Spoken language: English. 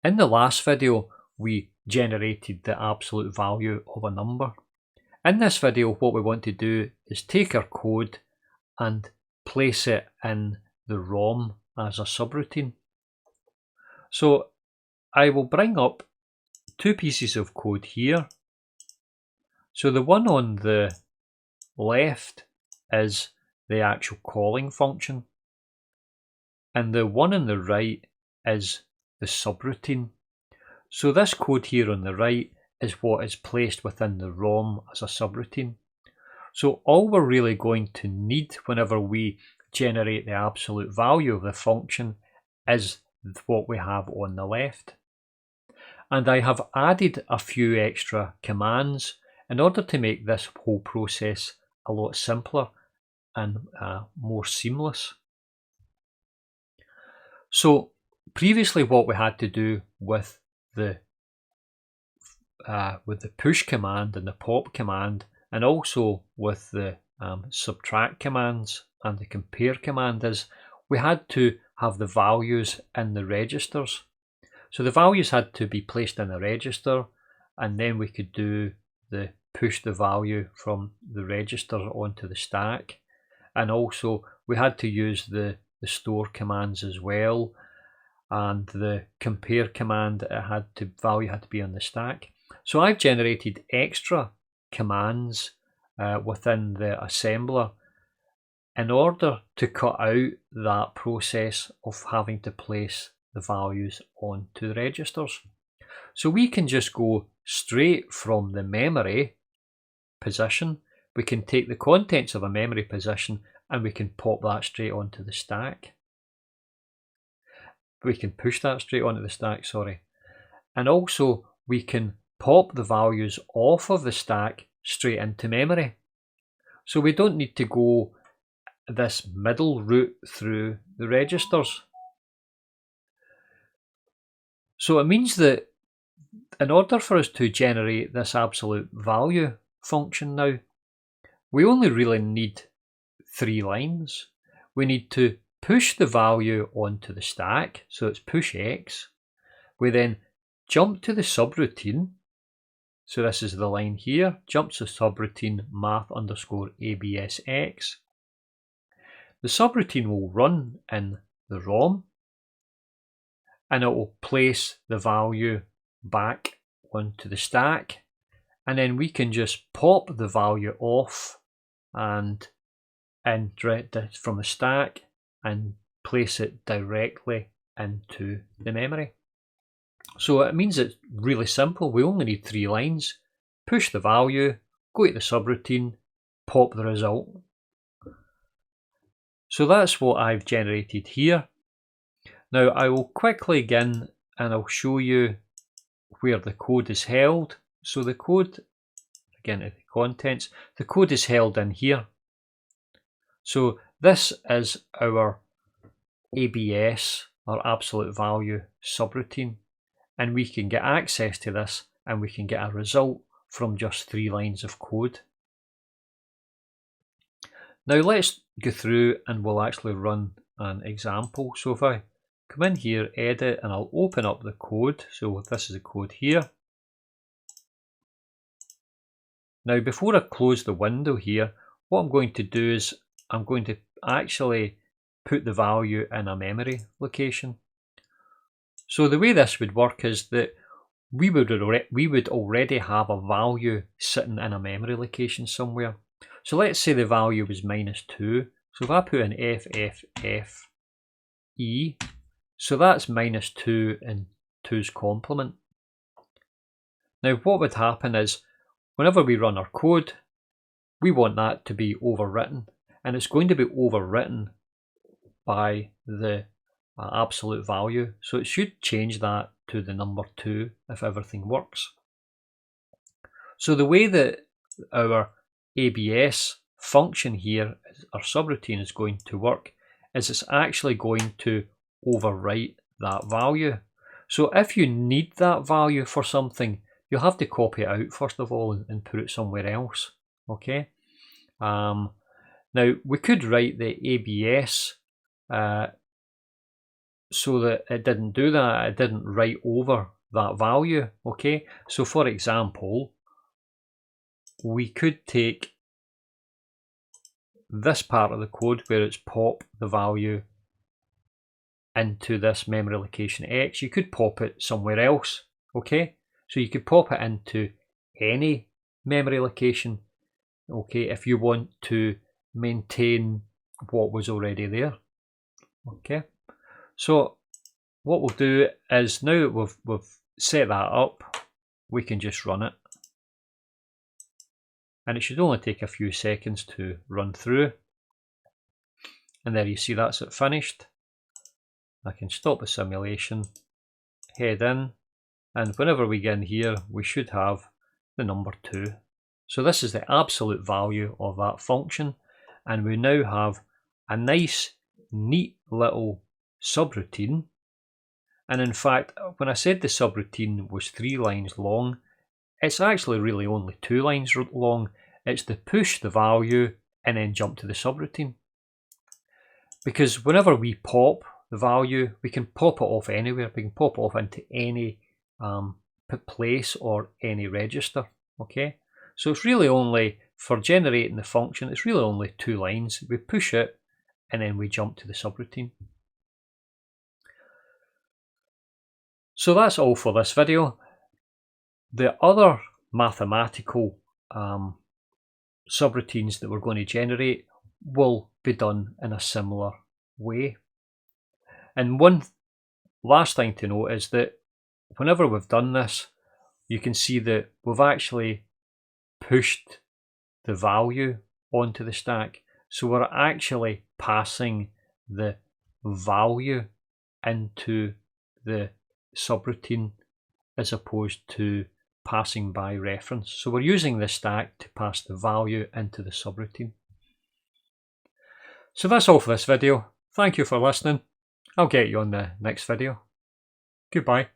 In the last video, we generated the absolute value of a number. In this video, what we want to do is take our code and place it in the ROM as a subroutine. So I will bring up two pieces of code here. So the one on the left is the actual calling function, and the one on the right is the subroutine. So this code here on the right is what is placed within the ROM as a subroutine. So all we're really going to need whenever we generate the absolute value of the function is what we have on the left. And I have added a few extra commands in order to make this whole process a lot simpler and more seamless. So previously what we had to do with the push command and the pop command, and also with the subtract commands and the compare command, is we had to have the values in the registers. So the values had to be placed in a register, and then we could do the push the value from the register onto the stack. And also we had to use the store commands as well, and the compare command, value had to be on the stack. So I've generated extra commands within the assembler in order to cut out that process of having to place the values onto the registers. So we can just go straight from the memory position. We can take the contents of a memory position and we can pop that straight onto the stack. We can push that straight onto the stack, sorry. And also we can pop the values off of the stack straight into memory. So we don't need to go this middle route through the registers. So it means that in order for us to generate this absolute value function now, we only really need 3 lines. We need to push the value onto the stack, so it's push x. We then jump to the subroutine, so this is the line here, jump to subroutine math_absx. The subroutine will run in the ROM, and it will place the value back onto the stack, and then we can just pop the value off and from the stack and place it directly into the memory. So it means it's really simple. We only need 3 lines. Push the value, go to the subroutine, pop the result. So that's what I've generated here. Now I will quickly begin and I'll show you where the code is held. So the code, again to the contents, the code is held in here. So this is our ABS, our absolute value subroutine, and we can get access to this and we can get a result from just 3 lines of code. Now let's go through and we'll actually run an example. So if I come in here, edit, and I'll open up the code. So this is the code here. Now before I close the window here, what I'm going to do is I'm going to actually put the value in a memory location. So the way this would work is that we would already have a value sitting in a memory location somewhere. So let's say the value was -2. So if I put in FFFE, so that's -2 in 2's complement. Now what would happen is whenever we run our code, we want that to be overwritten, and it's going to be overwritten by the absolute value. So it should change that to the number 2 if everything works. So the way that our ABS function here, our subroutine, is going to work is it's actually going to overwrite that value. So if you need that value for something, you'll have to copy it out first of all and put it somewhere else. Okay. Now we could write the ABS so that it didn't do that, it didn't write over that value. Okay, so for example, we could take this part of the code where it's pop the value into this memory location X. You could pop it somewhere else. Okay, so you could pop it into any memory location, okay, if you want to maintain what was already there. Okay, so what we'll do is, now that we've set that up, we can just run it, and it should only take a few seconds to run through. And there you see that's it finished. I can stop the simulation, head in, and whenever we get in here, we should have the number 2. So this is the absolute value of that function, and we now have a nice, neat little subroutine. And in fact, when I said the subroutine was 3 lines long, it's actually really only 2 lines long. It's to push the value and then jump to the subroutine. Because whenever we pop the value, we can pop it off anywhere. We can pop it off into any place or any register. Okay, so it's really only, for generating the function, it's really only 2 lines. We push it and then we jump to the subroutine. So that's all for this video. The other mathematical subroutines that we're going to generate will be done in a similar way. And one last thing to note is that whenever we've done this, you can see that we've actually pushed the value onto the stack. So we're actually passing the value into the subroutine as opposed to passing by reference. So we're using the stack to pass the value into the subroutine. So that's all for this video. Thank you for listening. I'll get you on the next video. Goodbye.